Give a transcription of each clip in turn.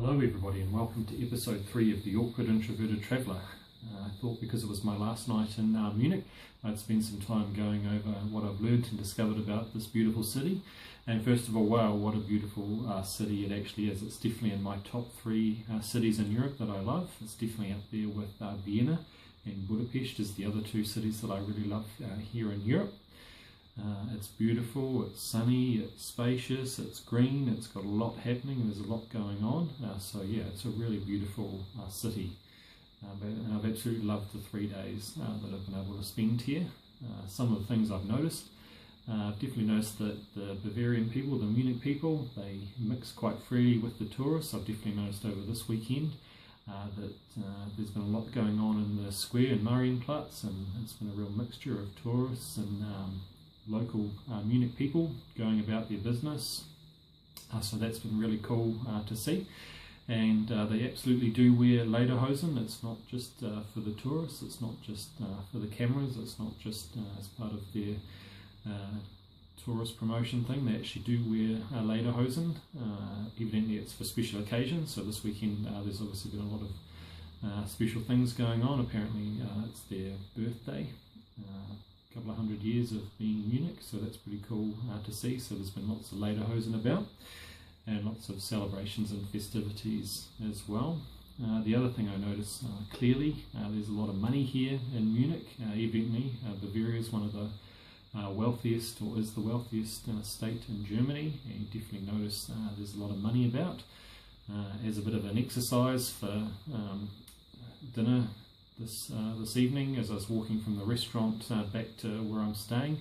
Hello everybody and welcome to episode 3 of the Awkward Introverted Traveller. I thought because it was my last night in Munich, I'd spend some time going over what I've learned and discovered about this beautiful city. And first of all, wow, what a beautiful city it actually is. It's definitely in my top 3 cities in Europe that I love. It's definitely up there with Vienna, and Budapest is the other 2 cities that I really love here in Europe. It's beautiful, it's sunny, it's spacious, it's green, it's got a lot happening, there's a lot going on. So yeah, it's a really beautiful city. And I've absolutely loved the 3 days that I've been able to spend here. Some of the things I've noticed, I've definitely noticed that the Bavarian people, the Munich people, they mix quite freely with the tourists. I've definitely noticed over this weekend that there's been a lot going on in the square in Marienplatz, and it's been a real mixture of tourists and local Munich people going about their business. So that's been really cool to see. And they absolutely do wear lederhosen. It's not just for the tourists, it's not just for the cameras, it's not just as part of their tourist promotion thing. They actually do wear lederhosen. Evidently it's for special occasions. So this weekend there's obviously been a lot of special things going on. Apparently it's their birthday. Couple of 100 years of being in Munich, so that's pretty cool to see. So there's been lots of lederhosen about and lots of celebrations and festivities as well. The other thing I notice clearly, there's a lot of money here in Munich. Evidently Bavaria is one of the wealthiest, or is the wealthiest state in Germany, and you definitely notice there's a lot of money about. As a bit of an exercise for dinner this evening, as I was walking from the restaurant back to where I'm staying,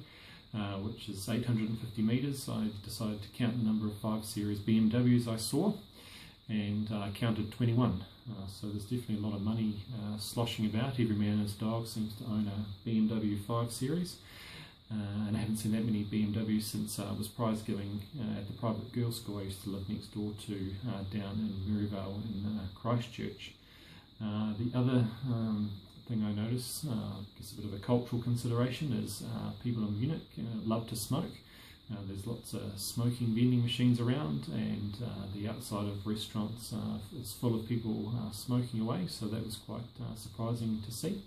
which is 850 metres, I decided to count the number of 5 Series BMWs I saw, and I counted 21. So there's definitely a lot of money sloshing about. Every man and his dog seems to own a BMW 5 Series, and I haven't seen that many BMWs since I was prize giving at the private girls' school I used to live next door to down in Maryvale in Christchurch. The other thing I notice, I guess a bit of a cultural consideration, is people in Munich love to smoke. There's lots of smoking vending machines around, and the outside of restaurants is full of people smoking away, so that was quite surprising to see.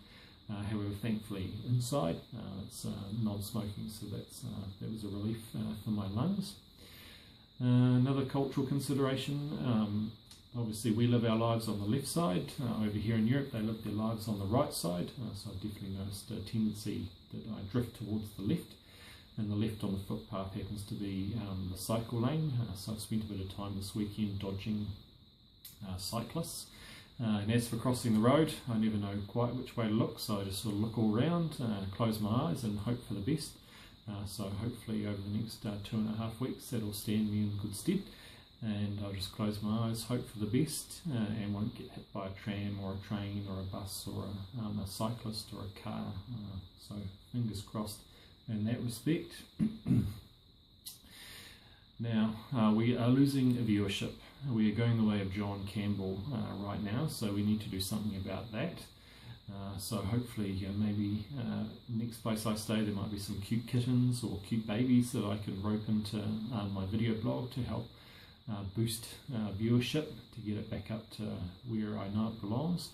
However, thankfully inside it's non-smoking, so that was a relief for my lungs. Another cultural consideration, obviously we live our lives on the left side. Over here in Europe they live their lives on the right side, so I've definitely noticed a tendency that I drift towards the left, and the left on the footpath happens to be the cycle lane. So I've spent a bit of time this weekend dodging cyclists. And as for crossing the road, I never know quite which way to look, so I just sort of look all around, close my eyes and hope for the best. So hopefully over the next 2.5 weeks that'll stand me in good stead. And I'll just close my eyes, hope for the best, and won't get hit by a tram or a train or a bus or a cyclist or a car. So fingers crossed in that respect. Now, we are losing a viewership. We are going the way of John Campbell right now, so we need to do something about that. So hopefully maybe next place I stay there might be some cute kittens or cute babies that I can rope into my video blog to help boost viewership, to get it back up to where I know it belongs,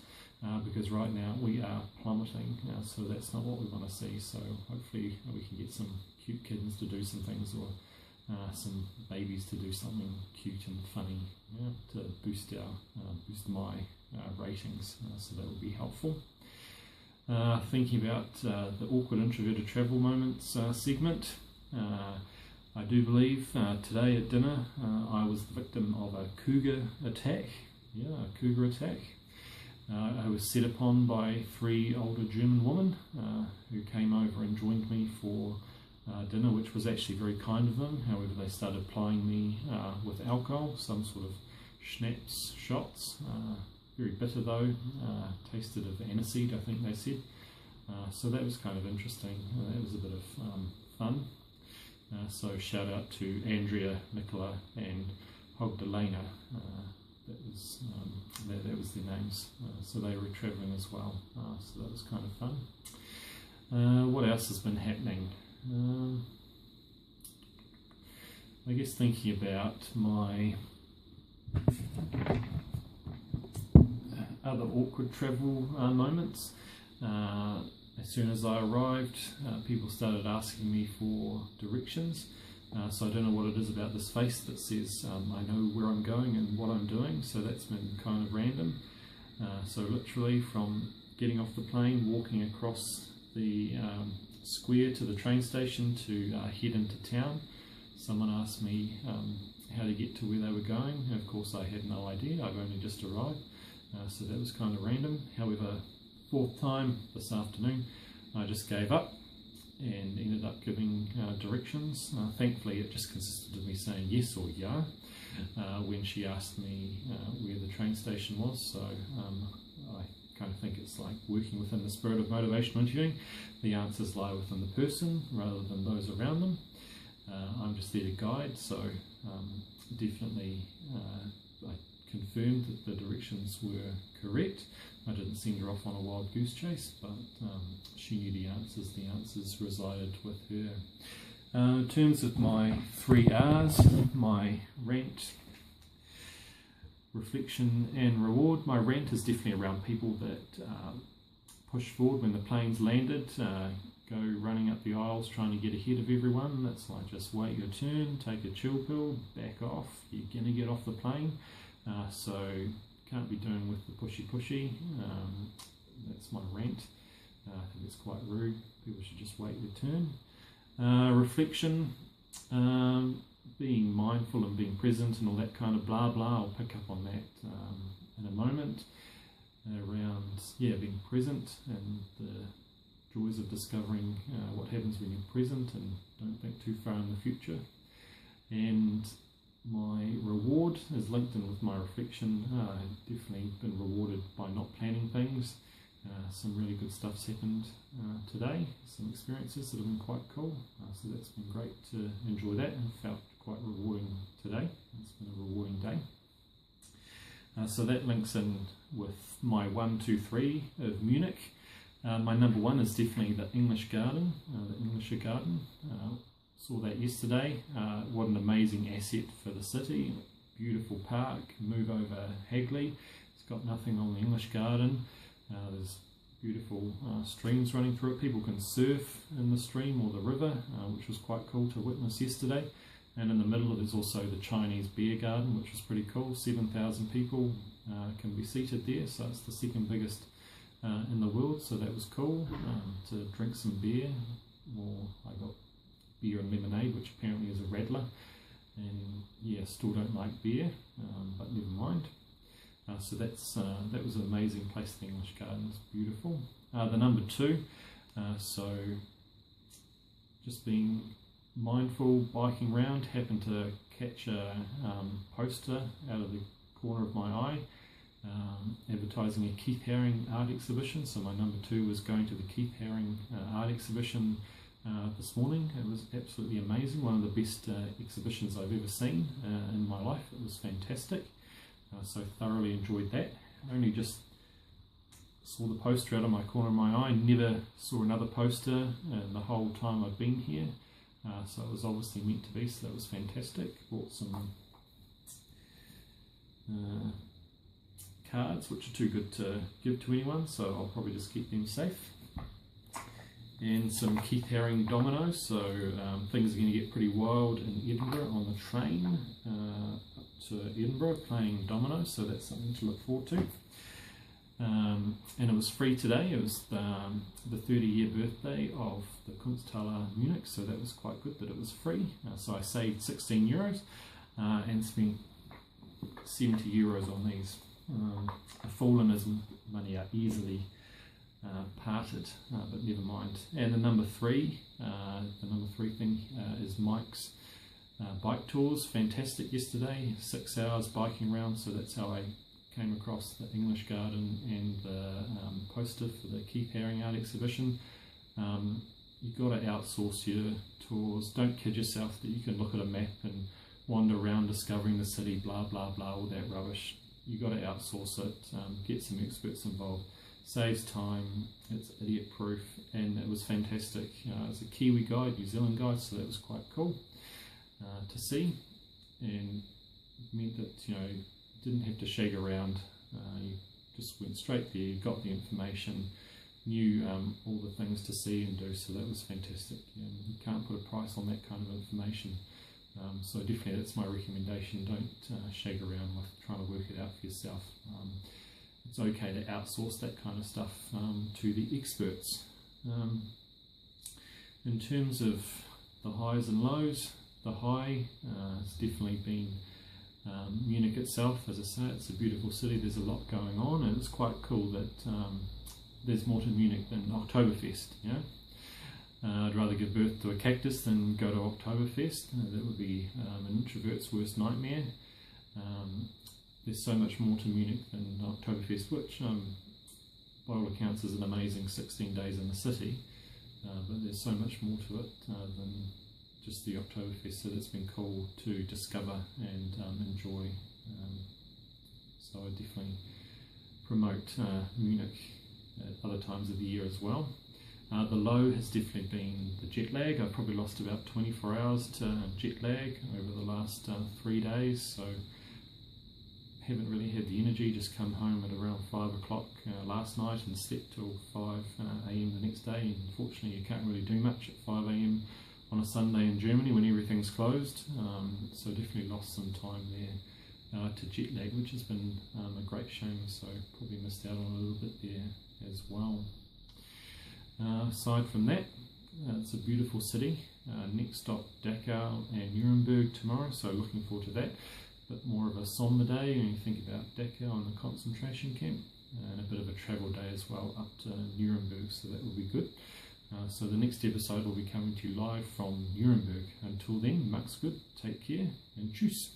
because right now we are plummeting, so that's not what we want to see. So hopefully we can get some cute kittens to do some things, or some babies to do something cute and funny, to boost my ratings, so that would be helpful. Thinking about the Awkward Introverted Travel Moments segment, I do believe today at dinner I was the victim of a cougar attack. Yeah, a cougar attack. I was set upon by 3 older German women who came over and joined me for dinner, which was actually very kind of them. However, they started plying me with alcohol, some sort of schnapps shots. Very bitter though, tasted of aniseed, I think they said. So that was kind of interesting. That was a bit of fun. So shout out to Andrea, Nicola and Hogdalena. That was their names. So they were travelling as well. So that was kind of fun. What else has been happening? I guess thinking about my other awkward travel moments. As soon as I arrived, people started asking me for directions. So I don't know what it is about this face that says I know where I'm going and what I'm doing, so that's been kind of random. So literally from getting off the plane, walking across the square to the train station to head into town, someone asked me how to get to where they were going. And of course I had no idea, I've only just arrived, so that was kind of random. However, fourth time this afternoon I just gave up and ended up giving directions. Thankfully it just consisted of me saying yes or yeah when she asked me where the train station was. So I kind of think it's like working within the spirit of motivational interviewing. The answers lie within the person rather than those around them. I'm just there to guide, so definitely I confirmed that the directions were correct. I didn't send her off on a wild goose chase, but she knew the answers resided with her. In terms of my 3 R's, my rant, reflection and reward. My rant is definitely around people that push forward when the plane's landed, go running up the aisles trying to get ahead of everyone. That's like, just wait your turn, take a chill pill, back off, you're going to get off the plane. So can't be doing with the pushy. That's my rant. I think it's quite rude. People should just wait their turn. Reflection, being mindful and being present and all that kind of blah blah. I'll pick up on that in a moment. Around being present and the joys of discovering what happens when you're present and don't think too far in the future. And my reward is linked in with my reflection. I've definitely been rewarded by not planning things. Some really good stuff's happened today, some experiences that have been quite cool. So that's been great to enjoy that, and felt quite rewarding today. It's been a rewarding day. So that links in with my 1, 2, 3 of Munich. My number 1 is definitely the English Garden, the Englischer Garden. Saw that yesterday. What an amazing asset for the city. Beautiful park, move over Hagley. It's got nothing on the English Garden. There's beautiful streams running through it. People can surf in the stream or the river, which was quite cool to witness yesterday. And in the middle of it is also the Chinese beer garden, which was pretty cool. 7,000 people can be seated there, so it's the second biggest in the world, so that was cool to drink some beer. I got beer and lemonade, which apparently is a rattler, and still don't like beer, but never mind. So that was an amazing place. The English Garden is beautiful. The number 2, so just being mindful, biking around, happened to catch a poster out of the corner of my eye advertising a Keith Haring art exhibition. So my number 2 was going to the Keith Haring art exhibition this morning. It was absolutely amazing, one of the best exhibitions I've ever seen in my life. It was fantastic. So thoroughly enjoyed that. I only just saw the poster out of my corner of my eye, never saw another poster the whole time I've been here. So it was obviously meant to be, so that was fantastic. Bought some cards, which are too good to give to anyone, so I'll probably just keep them safe. And some Keith Haring dominoes, so things are going to get pretty wild in Edinburgh on the train to Edinburgh playing dominoes, so that's something to look forward to. And it was free today. It was the 30-year birthday of the Kunsthalle Munich, so that was quite good that it was free. So I saved €16 and spent €70 on these. A fool and his money are easily parted, but never mind. And the number 3 thing is Mike's bike tours. Fantastic yesterday, 6 hours biking around, so that's how I came across the English Garden and the poster for the Keith Haring art exhibition. You've got to outsource your tours. Don't kid yourself that you can look at a map and wander around discovering the city, blah blah blah, all that rubbish. You've got to outsource it, get some experts involved. Saves time, it's idiot proof, and it was fantastic. It's a Kiwi guide, New Zealand guide, so that was quite cool to see, and meant that you didn't have to shag around. You just went straight there, got the information, knew all the things to see and do, so that was fantastic. You can't put a price on that kind of information. So definitely that's my recommendation. Don't shag around with trying to work it out for yourself. It's okay to outsource that kind of stuff to the experts. In terms of the highs and lows, the high has definitely been Munich itself. As I say, it's a beautiful city, there's a lot going on, and it's quite cool that there's more to Munich than Oktoberfest. You know? I'd rather give birth to a cactus than go to Oktoberfest. That would be an introvert's worst nightmare. There's so much more to Munich than Oktoberfest, which by all accounts is an amazing 16 days in the city, but there's so much more to it than just the Oktoberfest, so that's been cool to discover and enjoy. So I definitely promote Munich at other times of the year as well. The low has definitely been the jet lag. I've probably lost about 24 hours to jet lag over the last 3 days, so haven't really had the energy. Just come home at around 5 o'clock last night and slept till 5 a.m. the next day. Unfortunately, you can't really do much at 5 a.m. on a Sunday in Germany when everything's closed, so definitely lost some time there to jet lag, which has been a great shame, so probably missed out on a little bit there as well. Aside from that, it's a beautiful city. Next stop Dachau and Nuremberg tomorrow, so looking forward to that. But more of a somber day when you think about Dachau and the concentration camp, and a bit of a travel day as well up to Nuremberg, so that will be good. So the next episode will be coming to you live from Nuremberg. Until then, macht's gut, take care, and tschüss.